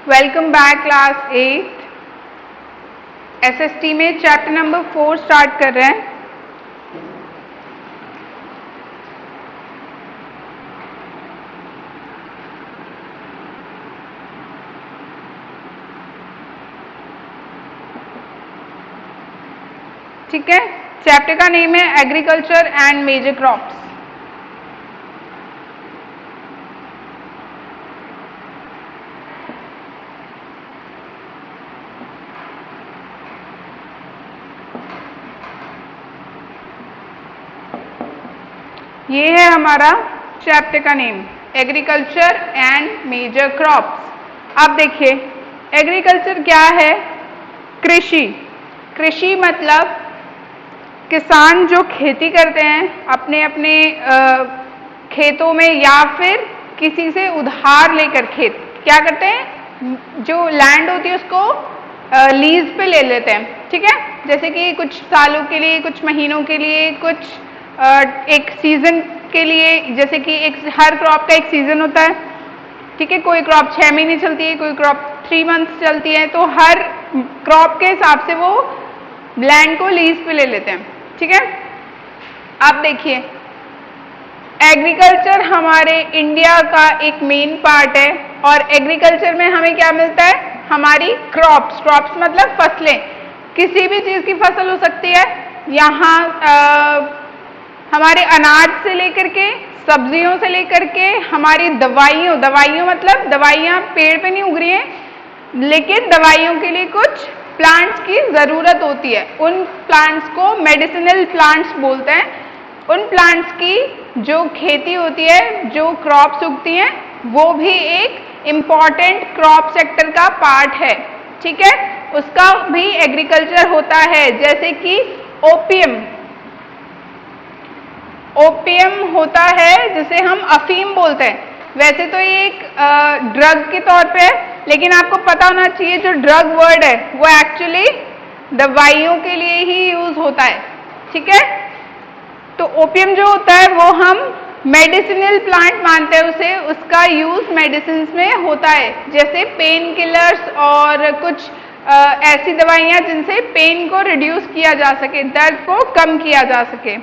Welcome back class 8 SST में chapter number 4 start कर रहे हैं। ठीक है, चैप्टर का नेम है एग्रीकल्चर एंड मेजर क्रॉप्स। ये है हमारा चैप्टर का name, agriculture and major crops. अब देखिए, एग्रीकल्चर क्या है? कृषि। कृषि मतलब किसान जो खेती करते हैं अपने अपने खेतों में, या फिर किसी से उधार लेकर खेत क्या करते हैं, जो लैंड होती है उसको लीज पे ले लेते हैं। ठीक है, जैसे कि कुछ सालों के लिए, कुछ महीनों के लिए, कुछ एक सीजन के लिए, जैसे कि हर क्रॉप का एक सीजन होता है। ठीक है, कोई क्रॉप 6 महीने चलती है, कोई क्रॉप 3 मंथ्स चलती है, तो हर क्रॉप के हिसाब से वो लैंड को लीज पे ले लेते हैं। ठीक है, अब देखिए, एग्रीकल्चर हमारे इंडिया का एक मेन पार्ट है, और एग्रीकल्चर में हमें क्या मिलता है? हमारी क्रॉप्स। क्रॉप्स मतलब फसलें, किसी भी चीज की फसल हो सकती है। यहाँ हमारे अनाज से लेकर के, सब्जियों से लेकर के, हमारी दवाइयों मतलब दवाइयाँ पेड़ पे नहीं उग रही हैं, लेकिन दवाइयों के लिए कुछ प्लांट्स की जरूरत होती है। उन प्लांट्स को मेडिसिनल प्लांट्स बोलते हैं। उन प्लांट्स की जो खेती होती है, जो क्रॉप्स उगती हैं, वो भी एक इम्पॉर्टेंट क्रॉप सेक्टर का पार्ट है। ठीक है, उसका भी एग्रीकल्चर होता है। जैसे कि ओपियम होता है, जिसे हम अफीम बोलते हैं। वैसे तो ये एक ड्रग के तौर पे है, लेकिन आपको पता होना चाहिए जो ड्रग वर्ड है वो एक्चुअली दवाइयों के लिए ही यूज होता है। ठीक है, तो ओपियम जो होता है वो हम मेडिसिनल प्लांट मानते हैं उसे, उसका यूज मेडिसिन में होता है। जैसे पेन किलर्स और कुछ ऐसी दवाइयाँ जिनसे पेन को रिड्यूस किया जा सके, दर्द को कम किया जा सके,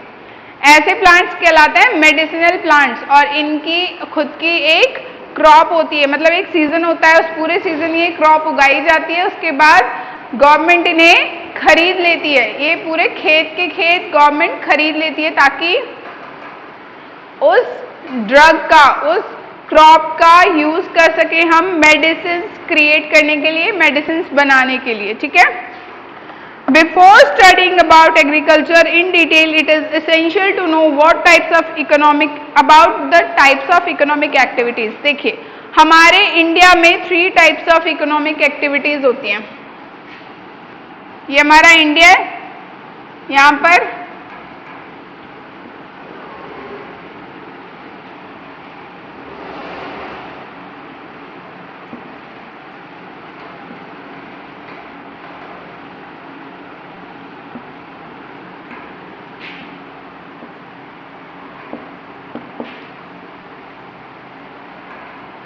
ऐसे प्लांट्स कहलाते हैं मेडिसिनल प्लांट्स। और इनकी खुद की एक क्रॉप होती है, मतलब एक सीजन होता है, उस पूरे सीजन ये क्रॉप उगाई जाती है। उसके बाद गवर्नमेंट इन्हें खरीद लेती है। ये पूरे खेत के खेत गवर्नमेंट खरीद लेती है, ताकि उस ड्रग का, उस क्रॉप का यूज कर सके हम मेडिसिन क्रिएट करने के लिए, मेडिसिन बनाने के लिए। ठीक है, Before studying about agriculture in detail, it is essential to know what types of economic activities. देखिए, हमारे इंडिया में 3 टाइप्स ऑफ इकोनॉमिक एक्टिविटीज होती हैं। ये हमारा इंडिया है, यहाँ पर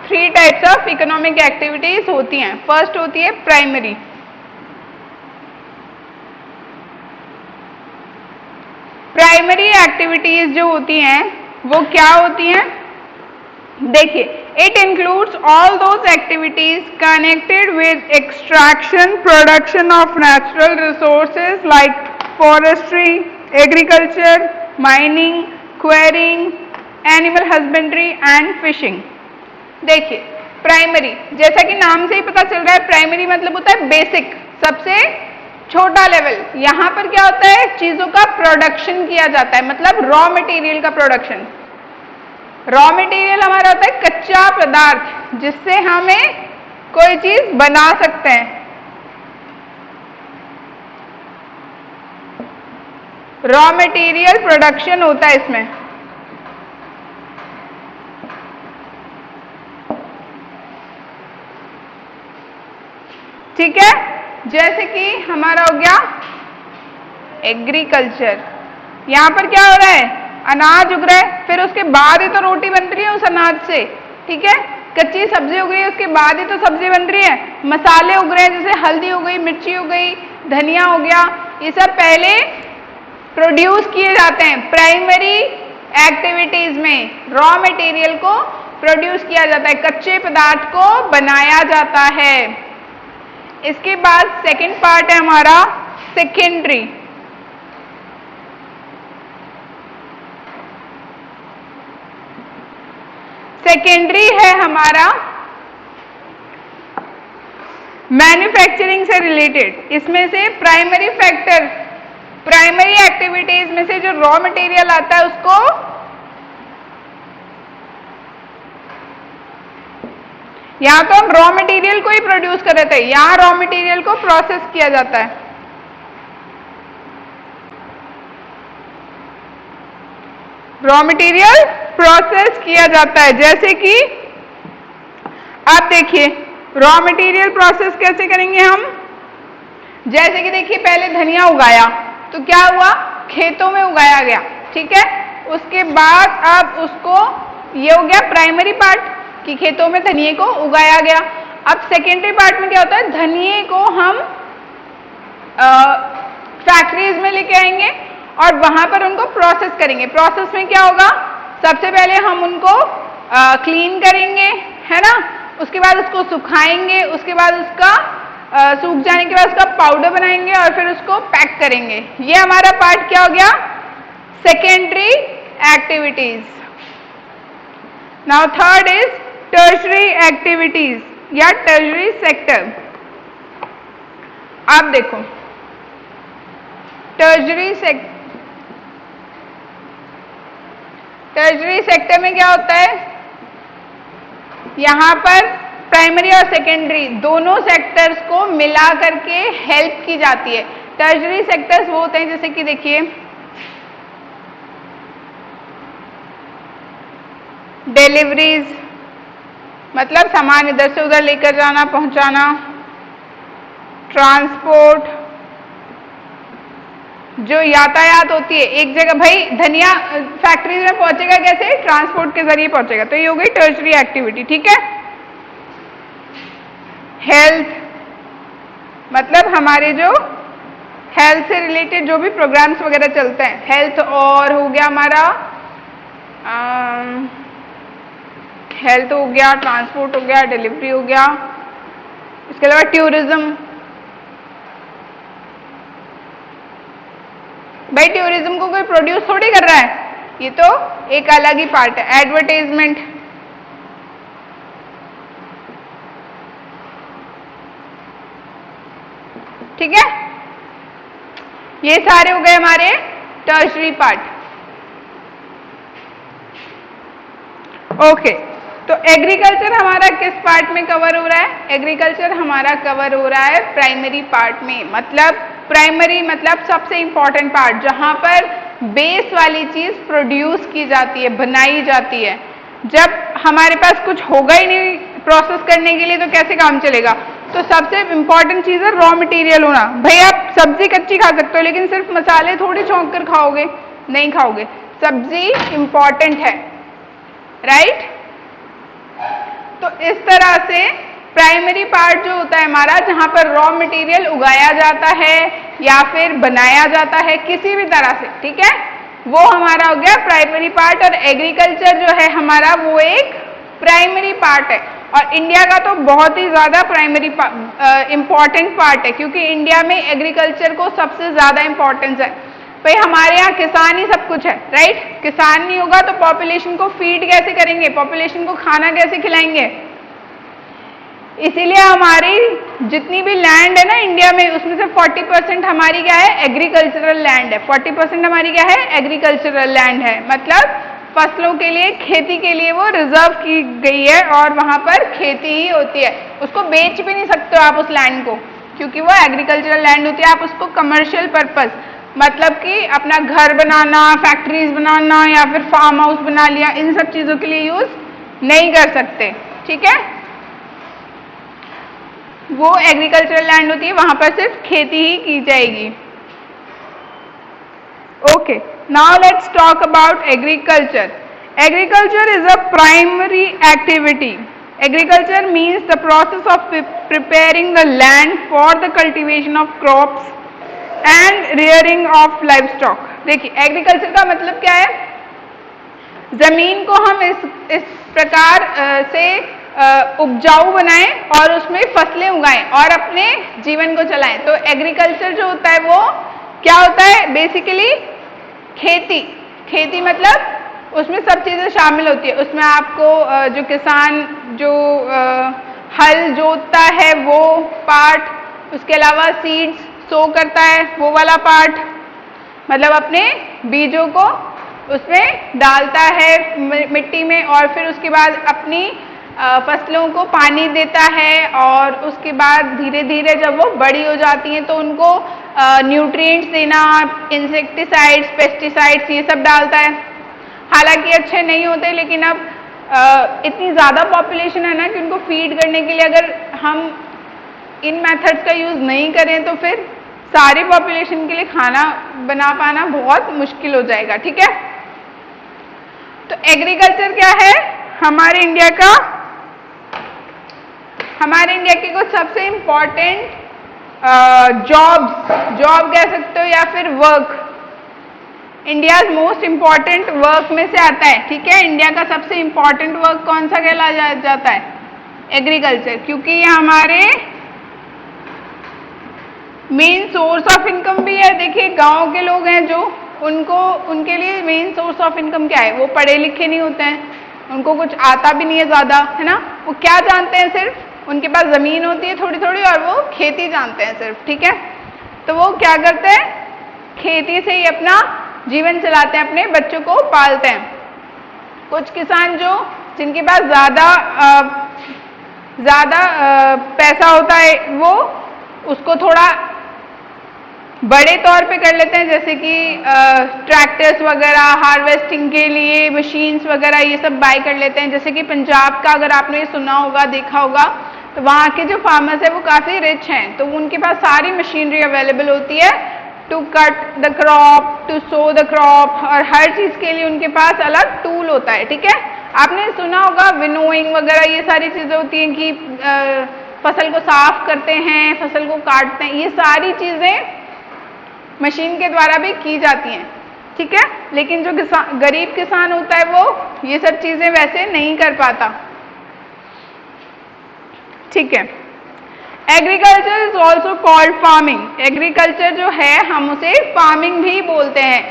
three types of economic activities होती हैं। फर्स्ट होती है प्राइमरी। प्राइमरी एक्टिविटीज जो होती हैं वो क्या होती हैं? देखिए, it includes all those activities connected with extraction, production of natural resources like forestry, agriculture, mining, quarrying, animal husbandry and fishing. देखिए, प्राइमरी, जैसा कि नाम से ही पता चल रहा है, प्राइमरी मतलब होता है बेसिक, सबसे छोटा लेवल। यहाँ पर क्या होता है? चीजों का प्रोडक्शन किया जाता है, मतलब रॉ मटेरियल का प्रोडक्शन। रॉ मटेरियल हमारा होता है कच्चा पदार्थ, जिससे हमें कोई चीज बना सकते हैं। रॉ मटेरियल प्रोडक्शन होता है इसमें। ठीक है, जैसे कि हमारा हो गया एग्रीकल्चर। यहाँ पर क्या हो रहा है? अनाज उग रहा है, फिर उसके बाद ही तो रोटी बन रही है उस अनाज से। ठीक है, कच्ची सब्जी उग रही है, उसके बाद ही तो सब्जी बन रही है। मसाले उग रहे हैं, जैसे हल्दी हो गई, मिर्ची हो गई, धनिया हो गया, ये सब पहले प्रोड्यूस किए जाते हैं प्राइमरी एक्टिविटीज में। रॉ मटेरियल को प्रोड्यूस किया जाता है, कच्चे पदार्थ को बनाया जाता है। इसके बाद सेकंड पार्ट है हमारा सेकेंडरी। सेकेंडरी है हमारा मैन्युफैक्चरिंग से रिलेटेड। इसमें से प्राइमरी फैक्टर, प्राइमरी एक्टिविटीज में से जो रॉ मटेरियल आता है उसको यहां तो हम रॉ मटेरियल को ही प्रोड्यूस कर रहे थे, यहां रॉ मटेरियल को प्रोसेस किया जाता है। रॉ मटेरियल प्रोसेस किया जाता है, जैसे कि आप देखिए रॉ मटेरियल प्रोसेस कैसे करेंगे हम। जैसे कि देखिए पहले धनिया उगाया तो क्या हुआ, खेतों में उगाया गया, ठीक है। उसके बाद अब उसको, ये हो गया प्राइमरी पार्ट कि खेतों में धनिये को उगाया गया। अब सेकेंडरी पार्ट में क्या होता है, धनिये को हम फैक्ट्रीज में लेके आएंगे और वहां पर उनको प्रोसेस करेंगे। प्रोसेस में क्या होगा, सबसे पहले हम उनको क्लीन करेंगे, है ना, उसके बाद उसको सुखाएंगे, उसके बाद उसका सूख जाने के बाद उसका पाउडर बनाएंगे और फिर उसको पैक करेंगे। ये हमारा पार्ट क्या हो गया, secondary activities. Now third is tertiary activities या टर्शरी सेक्टर। आप देखो टर्शरी सेक्टर में क्या होता है, यहां पर प्राइमरी और सेकेंडरी दोनों सेक्टर्स को मिला करके हेल्प की जाती है। टर्शरी सेक्टर्स वो होते हैं जैसे कि देखिए डिलीवरीज, मतलब सामान इधर से उधर लेकर जाना, पहुंचाना, ट्रांसपोर्ट, जो यातायात होती है एक जगह, भाई धनिया फैक्ट्रीज में पहुंचेगा कैसे, ट्रांसपोर्ट के जरिए पहुंचेगा, तो ये हो गई टर्शरी एक्टिविटी, ठीक है। हेल्थ, मतलब हमारे जो हेल्थ से रिलेटेड जो भी प्रोग्राम्स वगैरह चलते हैं, हेल्थ, और हो गया हमारा हेल्थ हो गया, ट्रांसपोर्ट हो गया, डिलीवरी हो गया। इसके अलावा टूरिज्म, भाई टूरिज्म को कोई प्रोड्यूस थोड़ी कर रहा है, ये तो एक अलग ही पार्ट है। एडवर्टाइजमेंट, ठीक है, ये सारे हो गए हमारे टर्शरी पार्ट। ओके, तो एग्रीकल्चर हमारा किस पार्ट में कवर हो रहा है, एग्रीकल्चर हमारा कवर हो रहा है प्राइमरी पार्ट में। मतलब प्राइमरी मतलब सबसे इंपॉर्टेंट पार्ट, जहां पर बेस वाली चीज प्रोड्यूस की जाती है, बनाई जाती है। जब हमारे पास कुछ होगा ही नहीं प्रोसेस करने के लिए तो कैसे काम चलेगा। तो सबसे इंपॉर्टेंट चीज है रॉ मटेरियल होना। भाई आप सब्जी कच्ची खा सकते हो लेकिन सिर्फ मसाले थोड़ी छौंक कर खाओगे, नहीं खाओगे। सब्जी इंपॉर्टेंट है, राइट। तो इस तरह से प्राइमरी पार्ट जो होता है हमारा, जहां पर रॉ मटेरियल उगाया जाता है या फिर बनाया जाता है किसी भी तरह से, ठीक है, वो हमारा हो गया प्राइमरी पार्ट। और एग्रीकल्चर जो है हमारा वो एक प्राइमरी पार्ट है। और इंडिया का तो बहुत ही ज्यादा प्राइमरी इंपॉर्टेंट पार्ट है, क्योंकि इंडिया में एग्रीकल्चर को सबसे ज्यादा इंपॉर्टेंस है। भाई हमारे यहाँ किसान ही सब कुछ है, राइट। किसान नहीं होगा तो पॉपुलेशन को फीड कैसे करेंगे, पॉपुलेशन को खाना कैसे खिलाएंगे। इसीलिए हमारी जितनी भी लैंड है ना इंडिया में, उसमें से 40% हमारी क्या है, एग्रीकल्चरल लैंड है। 40% हमारी क्या है, एग्रीकल्चरल लैंड है। मतलब फसलों के लिए, खेती के लिए वो रिजर्व की गई है और वहां पर खेती ही होती है। उसको बेच भी नहीं सकते हो आप उस लैंड को, क्योंकि वो एग्रीकल्चरल लैंड होती है। आप उसको कमर्शियल पर्पस, मतलब कि अपना घर बनाना, फैक्ट्रीज बनाना या फिर फार्म हाउस बना लिया, इन सब चीजों के लिए यूज नहीं कर सकते, ठीक है। वो एग्रीकल्चरल लैंड होती है, वहां पर सिर्फ खेती ही की जाएगी। Okay, now let's talk about agriculture. Agriculture is a primary activity Agriculture means the process of preparing the land for the cultivation of crops and rearing of livestock. देखिए एग्रीकल्चर का मतलब क्या है, जमीन को हम इस प्रकार से उपजाऊ बनाएं और उसमें फसलें उगाएं और अपने जीवन को चलाएं। तो एग्रीकल्चर जो होता है वो क्या होता है, बेसिकली खेती। खेती मतलब उसमें सब चीजें शामिल होती है। उसमें आपको जो किसान जो हल जोतता है वो पार्ट, उसके अलावा सीड्स सो करता है वो वाला पार्ट, मतलब अपने बीजों को उसमें डालता है मिट्टी में और फिर उसके बाद अपनी फसलों को पानी देता है और उसके बाद धीरे धीरे जब वो बड़ी हो जाती हैं तो उनको न्यूट्रिएंट्स देना, इंसेक्टिसाइड्स, पेस्टिसाइड्स ये सब डालता है। हालांकि अच्छे नहीं होते, लेकिन अब इतनी ज़्यादा पॉपुलेशन है ना कि उनको फीड करने के लिए अगर हम इन मेथड्स का यूज़ नहीं करें तो फिर सारी पॉपुलेशन के लिए खाना बना पाना बहुत मुश्किल हो जाएगा। ठीक है, तो एग्रीकल्चर क्या है हमारे इंडिया का, हमारे इंडिया की कुछ सबसे इम्पॉर्टेंट जॉब कह सकते हो या फिर work, India most important work में से आता है। ठीक है, इंडिया का सबसे इम्पॉर्टेंट वर्क कौन सा कहलाया जाता है, एग्रीकल्चर, क्योंकि ये हमारे मेन सोर्स ऑफ इनकम भी है। देखिए गांव के लोग हैं जो उनके लिए मेन सोर्स ऑफ इनकम क्या है, वो पढ़े लिखे नहीं होते हैं, उनको कुछ आता भी नहीं है ज़्यादा, है ना। वो क्या जानते हैं, सिर्फ उनके पास ज़मीन होती है थोड़ी थोड़ी और वो खेती जानते हैं सिर्फ। ठीक है, तो वो क्या करते हैं, खेती से ही अपना जीवन चलाते हैं, अपने बच्चों को पालते हैं। कुछ किसान जो जिनके पास ज़्यादा पैसा होता है वो उसको थोड़ा बड़े तौर पे कर लेते हैं, जैसे कि ट्रैक्टर्स वगैरह, हार्वेस्टिंग के लिए मशीन्स वगैरह ये सब बाय कर लेते हैं। जैसे कि पंजाब का अगर आपने सुना होगा, देखा होगा, तो वहाँ के जो फार्मर्स हैं वो काफ़ी रिच हैं, तो उनके पास सारी मशीनरी अवेलेबल होती है to cut the crop, to sow the crop, और हर चीज़ के लिए उनके पास अलग टूल होता है। ठीक है, आपने सुना होगा विनोइंग वगैरह ये सारी चीज़ें होती हैं कि फसल को साफ करते हैं, फसल को काटते हैं, ये सारी चीज़ें मशीन के द्वारा भी की जाती हैं। ठीक है, लेकिन जो गरीब किसान होता है वो ये सब चीज़ें वैसे नहीं कर पाता। ठीक है, agriculture is also called farming. Agriculture जो है हम उसे फार्मिंग भी बोलते हैं।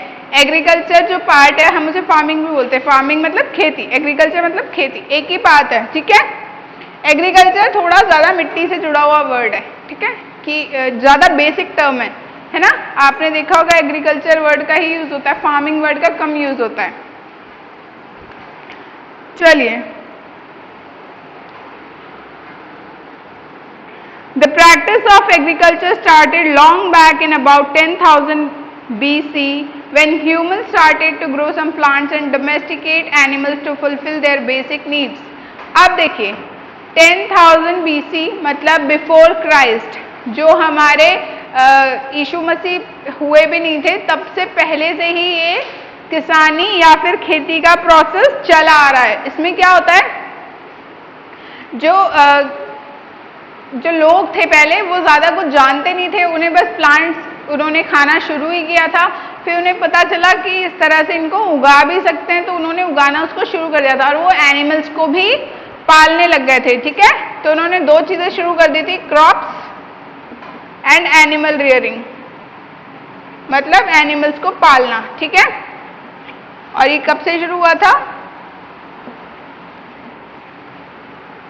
एग्रीकल्चर जो पार्ट है हम उसे फार्मिंग भी बोलते हैं। फार्मिंग मतलब खेती, एग्रीकल्चर मतलब खेती, एक ही बात है। ठीक है, एग्रीकल्चर थोड़ा ज़्यादा मिट्टी से जुड़ा हुआ वर्ड है। ठीक है, कि ज़्यादा बेसिक टर्म है ना। आपने देखा होगा एग्रीकल्चर वर्ड का ही यूज होता है, फार्मिंग वर्ड का कम यूज होता है। चलिए, The practice of agriculture started long back in about 10,000 BC when humans started to grow some plants and domesticate animals to fulfill their basic needs. अब देखिए 10,000 BC मतलब बिफोर क्राइस्ट, जो हमारे यीशु मसीह हुए भी नहीं थे, तब से पहले से ही ये किसानी या फिर खेती का प्रोसेस चला आ रहा है। इसमें क्या होता है, जो लोग थे पहले वो ज़्यादा कुछ जानते नहीं थे, उन्हें बस प्लांट्स उन्होंने खाना शुरू ही किया था। फिर उन्हें पता चला कि इस तरह से इनको उगा भी सकते हैं, तो उन्होंने उगाना उसको शुरू कर दिया था और वो एनिमल्स को भी पालने लग गए थे। ठीक है, तो उन्होंने दो चीज़ें शुरू कर दी थी, क्रॉप्स एंड एनिमल रियरिंग, मतलब एनिमल्स को पालना। ठीक है, और ये कब से शुरू हुआ था,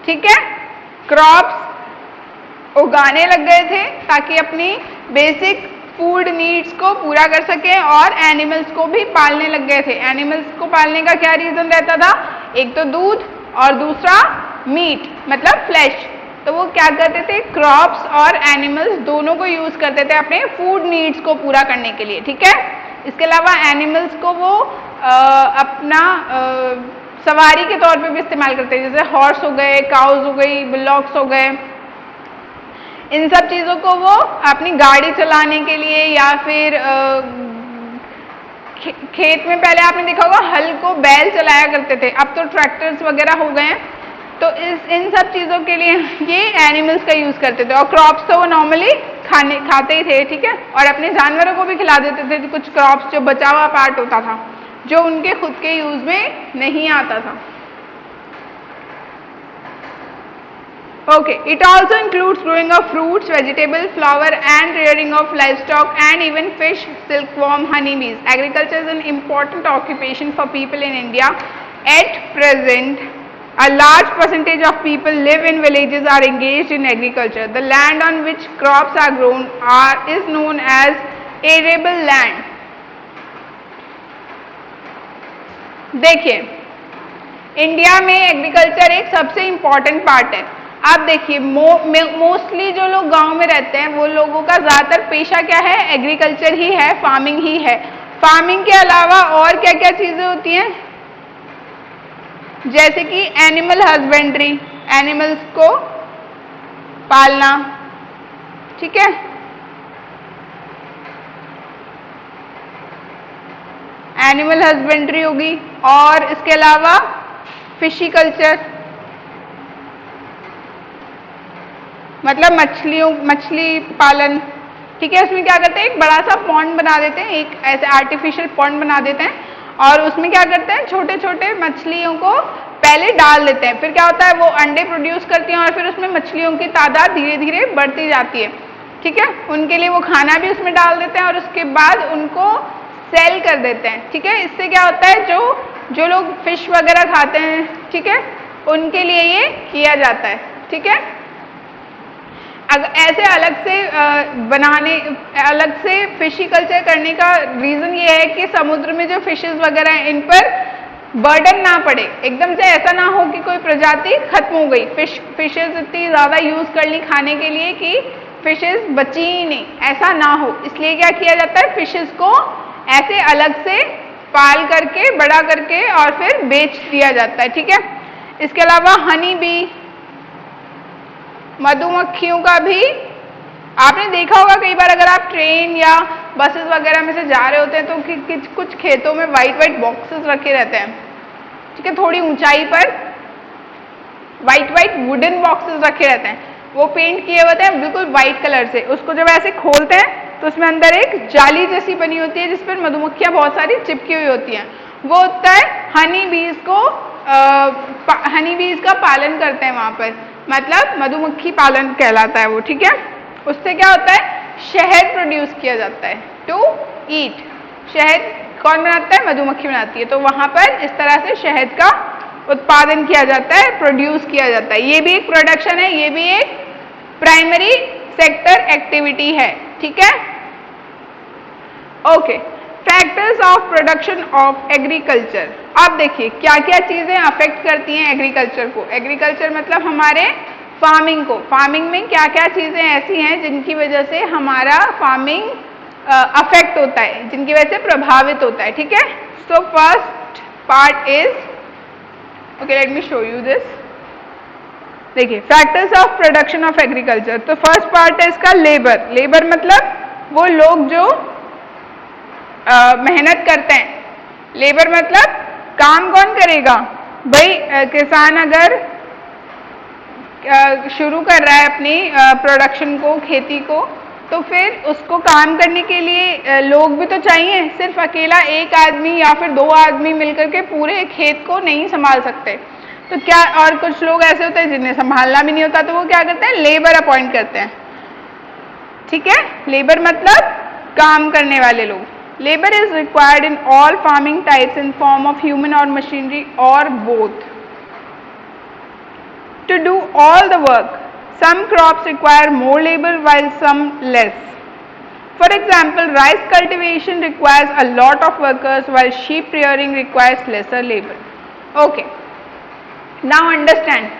ठीक है, क्रॉप्स उगाने लग गए थे ताकि अपनी बेसिक फूड नीड्स को पूरा कर सके, और एनिमल्स को भी पालने लग गए थे। एनिमल्स को पालने का क्या रीज़न रहता था, एक तो दूध और दूसरा मीट मतलब फ्लैश। तो वो क्या करते थे, क्रॉप्स और एनिमल्स दोनों को यूज़ करते थे अपने फूड नीड्स को पूरा करने के लिए। ठीक है, इसके अलावा एनिमल्स को वो अपना सवारी के तौर पे भी इस्तेमाल करते हैं, जैसे हॉर्स हो गए, काउज हो गई, बुलॉक्स हो गए, इन सब चीज़ों को वो अपनी गाड़ी चलाने के लिए या फिर खेत में पहले आपने देखा होगा हल को बैल चलाया करते थे, अब तो ट्रैक्टर्स वगैरह हो गए हैं, तो इन सब चीज़ों के लिए ये एनिमल्स का यूज़ करते थे। और क्रॉप्स तो वो नॉर्मली खाते ही थे, ठीक है, और अपने जानवरों को भी खिला देते थे। तो कुछ क्रॉप्स जो बचा हुआ पार्ट होता था जो उनके खुद के यूज़ में नहीं आता था। Okay, it also includes growing of fruits, vegetables, flower and rearing of livestock and even fish, silkworm, honeybees. Agriculture is an important occupation for people in India. At present, a large percentage of people live in villages are engaged in agriculture. The land on which crops are grown is known as arable land. देखिए, India में agriculture एक सबसे important part है। आप देखिए mostly जो लोग गांव में रहते हैं वो लोगों का ज़्यादातर पेशा क्या है, एग्रीकल्चर ही है, फार्मिंग ही है। फार्मिंग के अलावा और क्या क्या चीज़ें होती हैं, जैसे कि एनिमल हस्बेंड्री, एनिमल्स को पालना, ठीक है, एनिमल हस्बेंड्री होगी। और इसके अलावा फिशिकल्चर, मतलब मछली पालन, ठीक है। उसमें क्या करते हैं, एक बड़ा सा पॉन्ड बना देते हैं, एक ऐसे आर्टिफिशियल पॉन्ड बना देते हैं और उसमें क्या करते हैं, छोटे छोटे मछलियों को पहले डाल देते हैं। फिर क्या होता है, वो अंडे प्रोड्यूस करती हैं और फिर उसमें मछलियों की तादाद धीरे धीरे बढ़ती जाती है, ठीक है। उनके लिए वो खाना भी उसमें डाल देते हैं और उसके बाद उनको सेल कर देते हैं, ठीक है। इससे क्या होता है, जो लोग फिश वगैरह खाते हैं, ठीक है, उनके लिए ये किया जाता है, ठीक है। अगर ऐसे अलग से फिशिकल्चर करने का रीज़न ये है कि समुद्र में जो फिशेस वगैरह हैं इन पर बर्डन ना पड़े, एकदम से ऐसा ना हो कि कोई प्रजाति खत्म हो गई, फिशेस इतनी ज़्यादा यूज़ कर ली खाने के लिए कि फिशेस बची ही नहीं, ऐसा ना हो। इसलिए क्या किया जाता है, फिशेस को ऐसे अलग से पाल करके बड़ा करके और फिर बेच दिया जाता है, ठीक है। इसके अलावा हनी बी, मधुमक्खियों का भी आपने देखा होगा कई बार, अगर आप ट्रेन या बसेस वगैरह में से जा रहे होते हैं तो कुछ खेतों में वाइट बॉक्सेस रखे रहते हैं, ठीक है, थोड़ी ऊंचाई पर वाइट वुडन बॉक्सेस रखे रहते हैं, वो पेंट किए होते हैं बिल्कुल वाइट कलर से। उसको जब ऐसे खोलते हैं तो उसमें अंदर एक जाली जैसी बनी होती है जिस पर मधुमक्खियां बहुत सारी चिपकी हुई होती हैं, वो होता है हनी बीज का पालन करते हैं वहां पर, मतलब मधुमक्खी पालन कहलाता है वो, ठीक है। उससे क्या होता है, शहद प्रोड्यूस किया जाता है, टू ईट। शहद कौन बनाता है, मधुमक्खी बनाती है। तो वहां पर इस तरह से शहद का उत्पादन किया जाता है, प्रोड्यूस किया जाता है। ये भी एक प्रोडक्शन है, ये भी एक प्राइमरी सेक्टर एक्टिविटी है, ठीक है। Okay, factors of production of agriculture. अब देखिए क्या क्या चीजें अफेक्ट करती हैं एग्रीकल्चर को। एग्रीकल्चर मतलब हमारे फार्मिंग को। फार्मिंग में क्या क्या चीजें ऐसी हैं जिनकी वजह से हमारा फार्मिंग अफेक्ट होता है, जिनकी वजह से प्रभावित होता है, ठीक है। So first part is, okay let me show you this. देखिए factors of production of agriculture. तो फर्स्ट पार्ट है इसका लेबर। लेबर मतलब वो लोग जो मेहनत करते हैं। लेबर मतलब काम कौन करेगा भाई, किसान अगर शुरू कर रहा है अपनी प्रोडक्शन को, खेती को, तो फिर उसको काम करने के लिए लोग भी तो चाहिए। सिर्फ अकेला एक आदमी या फिर दो आदमी मिलकर के पूरे खेत को नहीं संभाल सकते। तो क्या, और कुछ लोग ऐसे होते हैं जिन्हें संभालना भी नहीं होता, तो वो क्या करते हैं, लेबर अपॉइंट करते हैं, ठीक है। लेबर मतलब काम करने वाले लोग। Labor is required in all farming types in form of human or machinery or both to do all the work. Some crops require more labor while some less. For example, rice cultivation requires a lot of workers while sheep rearing requires lesser labor. Okay, now understand.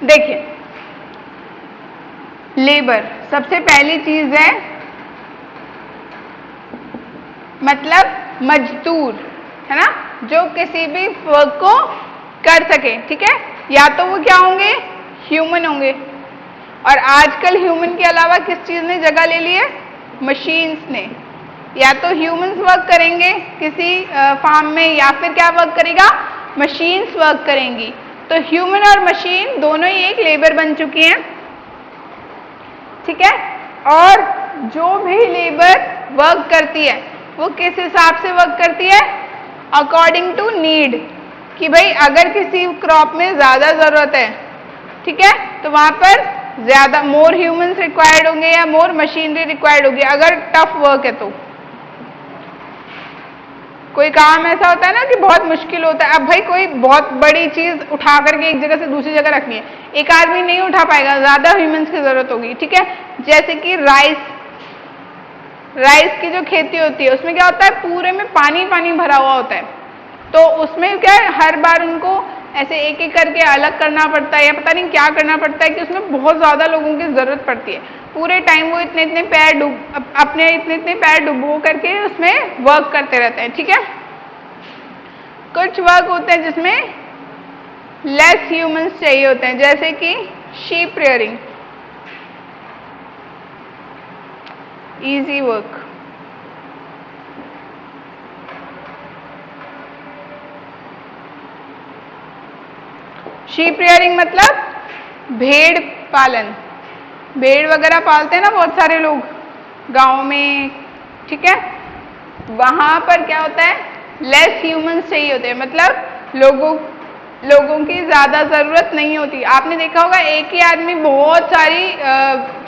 देखिए labour सबसे पहली चीज है, मतलब मजदूर, है ना, जो किसी भी वर्क को कर सके, ठीक है। या तो वो क्या होंगे, ह्यूमन होंगे, और आजकल ह्यूमन के अलावा किस चीज ने जगह ले ली है, मशीन्स ने। या तो ह्यूमंस वर्क करेंगे किसी फार्म में, या फिर क्या वर्क करेगा, मशीन्स वर्क करेंगी। तो ह्यूमन और मशीन दोनों ही एक लेबर बन चुकी हैं, ठीक है। और जो भी लेबर वर्क करती है वो किस हिसाब से वर्क करती है, अकॉर्डिंग टू नीड, कि भाई अगर किसी क्रॉप में ज्यादा जरूरत है, ठीक है, तो वहां पर ज्यादा मोर ह्यूमंस रिक्वायर्ड होंगे या मोर मशीनरी रिक्वायर्ड होगी। अगर टफ वर्क है तो कोई काम ऐसा होता है ना कि बहुत मुश्किल होता है, अब भाई कोई बहुत बड़ी चीज उठा करके एक जगह से दूसरी जगह रखनी है, एक आदमी नहीं उठा पाएगा, ज्यादा ह्यूमंस की जरूरत होगी, ठीक है। जैसे कि राइस की जो खेती होती है उसमें क्या होता है, पूरे में पानी पानी भरा हुआ होता है, तो उसमें क्या है, हर बार उनको ऐसे एक एक करके अलग करना पड़ता है, या पता नहीं क्या करना पड़ता है कि उसमें बहुत ज्यादा लोगों की जरूरत पड़ती है। पूरे टाइम वो इतने इतने पैर डुबो करके उसमें वर्क करते रहते हैं, ठीक है। कुछ वर्क होते हैं जिसमें लेस ह्यूमंस चाहिए होते हैं, जैसे कि sheep rearing, easy work. Sheep rearing मतलब भेड़ पालन, भेड़ वगैरह पालते हैं ना बहुत सारे लोग गांव में, ठीक है। वहां पर क्या होता है, लेस ह्यूमंस चाहिए होते हैं, मतलब लोगों की ज्यादा जरूरत नहीं होती। आपने देखा होगा एक ही आदमी बहुत सारी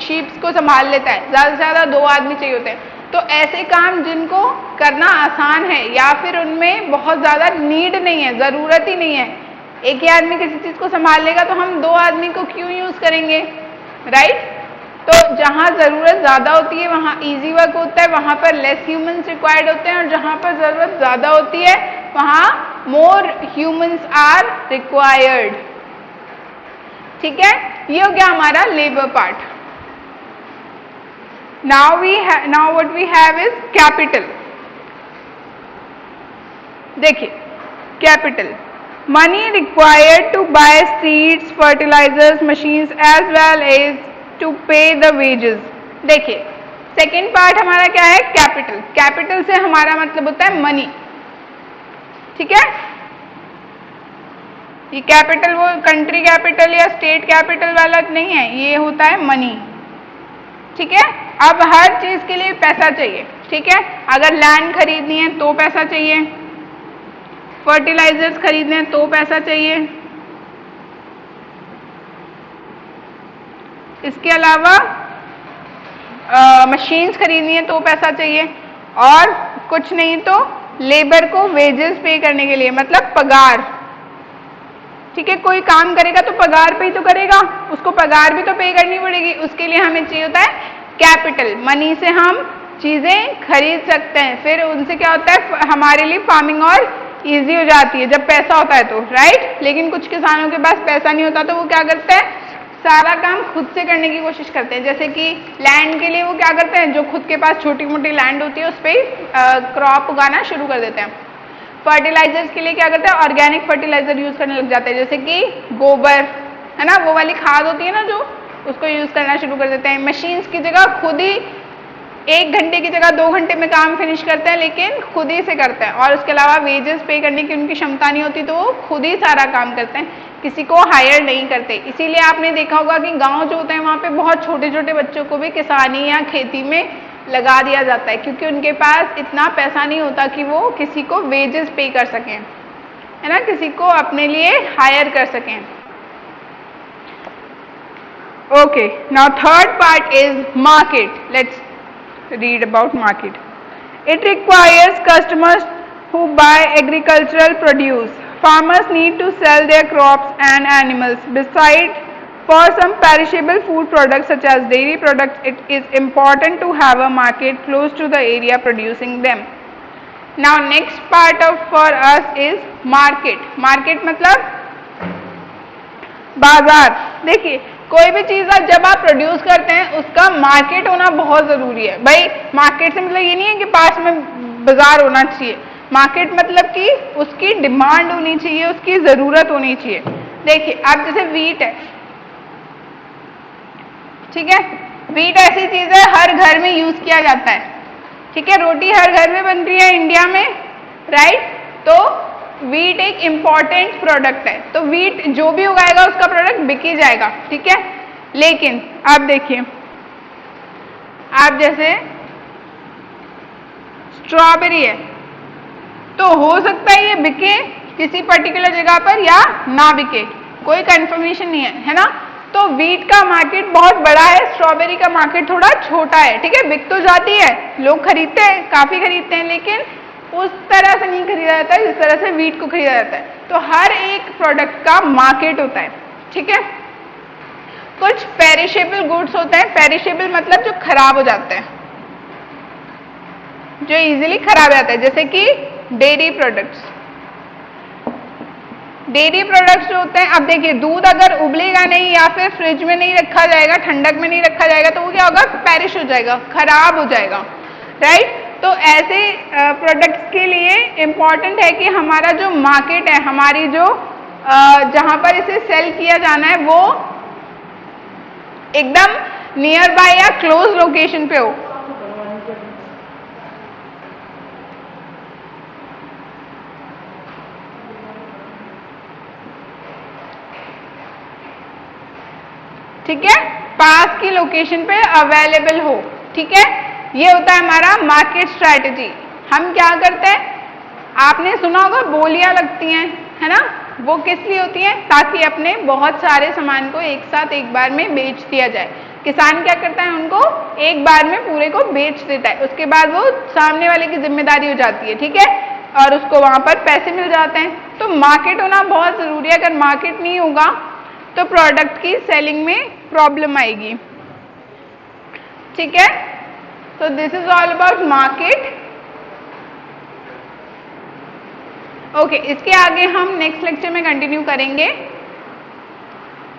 शीप्स को संभाल लेता है, ज्यादा से ज्यादा 2 आदमी चाहिए होते हैं। तो ऐसे काम जिनको करना आसान है या फिर उनमें बहुत ज्यादा नीड नहीं है, जरूरत ही नहीं है, एक ही आदमी किसी चीज को संभाल लेगा, तो हम 2 आदमी को क्यों यूज करेंगे, राइट। तो जहां जरूरत ज्यादा होती है वहां इजी वर्क होता है, वहां पर लेस ह्यूमंस रिक्वायर्ड होते हैं, और जहां पर जरूरत ज्यादा होती है वहां मोर ह्यूमंस आर रिक्वायर्ड, ठीक है। ये हो गया हमारा labour part. Now what we have is capital. देखिए capital, money required to buy seeds, fertilizers, machines as well as to pay the wages। देखिए सेकेंड पार्ट हमारा क्या है, कैपिटल। कैपिटल से हमारा मतलब होता है मनी, ठीक है। ये कैपिटल वो कंट्री कैपिटल या स्टेट कैपिटल वाला नहीं है, ये होता है मनी, ठीक है। अब हर चीज के लिए पैसा चाहिए, ठीक है। अगर लैंड खरीदनी है तो पैसा चाहिए, फर्टिलाइजर्स खरीदने हैं तो पैसा चाहिए, इसके अलावा मशीन्स खरीदनी है तो पैसा चाहिए, और कुछ नहीं तो लेबर को वेजेस पे करने के लिए, मतलब पगार, ठीक है। कोई काम करेगा तो पगार पे ही तो करेगा, उसको पगार भी तो पे करनी पड़ेगी, उसके लिए हमें चाहिए होता है कैपिटल। मनी से हम चीजें खरीद सकते हैं, फिर उनसे क्या होता है, हमारे लिए फार्मिंग और इजी हो जाती है जब पैसा होता है तो, राइट। लेकिन कुछ किसानों के पास पैसा नहीं होता तो वो क्या करते हैं, सारा काम खुद से करने की कोशिश करते हैं। जैसे कि लैंड के लिए वो क्या करते हैं, जो खुद के पास छोटी मोटी लैंड होती है उस पर क्रॉप उगाना शुरू कर देते हैं। फर्टिलाइजर्स के लिए क्या करते हैं, ऑर्गेनिक फर्टिलाइजर यूज करने लग जाते हैं, जैसे कि गोबर है ना, वो वाली खाद होती है ना जो, उसको यूज करना शुरू कर देते हैं। मशीन्स की जगह खुद ही 1 घंटे की जगह 2 घंटे में काम फिनिश करते हैं, लेकिन खुद ही से करते हैं, और उसके अलावा वेजेस पे करने की उनकी क्षमता नहीं होती तो वो खुद ही सारा काम करते हैं, किसी को हायर नहीं करते। इसीलिए आपने देखा होगा कि गांव जो होते हैं वहां पे बहुत छोटे छोटे बच्चों को भी किसानी या खेती में लगा दिया जाता है, क्योंकि उनके पास इतना पैसा नहीं होता कि वो किसी को वेजेस पे कर सकें, है ना, किसी को अपने लिए हायर कर सकें। Okay, now third part is market. Let's read about market. It requires customers who buy agricultural produce. Farmers need to sell their crops and animals. Besides, for some perishable food products such as dairy products, it is important to have a market close to the area producing them. Now next part of for us is market. Market मतलब बाजार। देखिए कोई भी चीज जब आप produce करते हैं उसका मार्केट होना बहुत जरूरी है। भाई मार्केट से मतलब ये नहीं है कि पास में बाजार होना चाहिए, मार्केट मतलब कि उसकी डिमांड होनी चाहिए, उसकी जरूरत होनी चाहिए। देखिए अब जैसे वीट है, ठीक है, वीट ऐसी चीज है हर घर में यूज किया जाता है, ठीक है, रोटी हर घर में बनती है इंडिया में, राइट। तो वीट एक इंपॉर्टेंट प्रोडक्ट है, तो वीट जो भी उगाएगा उसका प्रोडक्ट बिक ही जाएगा, ठीक है। लेकिन आप देखिए, आप जैसे स्ट्रॉबेरी है, तो हो सकता है ये बिके किसी पर्टिकुलर जगह पर या ना बिके, कोई कंफर्मेशन नहीं है ना। तो वीट का मार्केट बहुत बड़ा है, स्ट्रॉबेरी का मार्केट थोड़ा छोटा है, ठीक है। बिक तो जाती है, लोग खरीदते हैं, काफी खरीदते हैं, लेकिन उस तरह से नहीं खरीदा जाता है जिस तरह से वीट को खरीदा जाता है। तो हर एक प्रोडक्ट का मार्केट होता है, ठीक है। कुछ पेरिशेबल गुड्स होते हैं, पेरिशेबल मतलब जो खराब हो जाते हैं, जो इजीली खराब हो जाता है, जैसे कि डेयरी प्रोडक्ट्स। डेयरी प्रोडक्ट्स जो होते हैं, अब देखिए दूध अगर उबलेगा नहीं या फिर फ्रिज में नहीं रखा जाएगा, ठंडक में नहीं रखा जाएगा, तो वो क्या होगा, पेरिश हो जाएगा, खराब हो जाएगा, राइट। तो ऐसे प्रोडक्ट्स के लिए इम्पॉर्टेंट है कि हमारा जो मार्केट है, हमारी जो जहां पर इसे सेल किया जाना है वो एकदम नियर बाय या क्लोज लोकेशन पे हो। ठीक है, पास की लोकेशन पे अवेलेबल हो, ठीक है। ये होता है हमारा मार्केट स्ट्रैटेजी। हम क्या करते हैं, आपने सुना होगा बोलियां लगती हैं, है ना, वो किस लिए होती हैं, ताकि अपने बहुत सारे सामान को एक साथ एक बार में बेच दिया जाए। किसान क्या करता है, उनको एक बार में पूरे को बेच देता है, उसके बाद वो सामने वाले की जिम्मेदारी हो जाती है, ठीक है, और उसको वहां पर पैसे मिल जाते हैं। तो मार्केट होना बहुत जरूरी है, अगर मार्केट नहीं होगा तो प्रोडक्ट की सेलिंग में प्रॉब्लम आएगी, ठीक है। तो this is all about market. Okay, इसके आगे हम नेक्स्ट लेक्चर में कंटिन्यू करेंगे।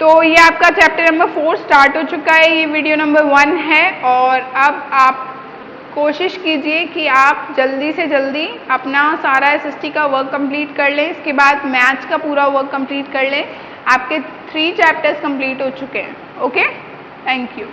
तो ये आपका चैप्टर नंबर 4 स्टार्ट हो चुका है, ये वीडियो नंबर 1 है, और अब आप कोशिश कीजिए कि आप जल्दी से जल्दी अपना सारा SST का वर्क कंप्लीट कर लें, इसके बाद मैथ्स का पूरा वर्क कंप्लीट कर लें। आपके 3 चैप्टर्स कंप्लीट हो चुके हैं। Okay, thank you.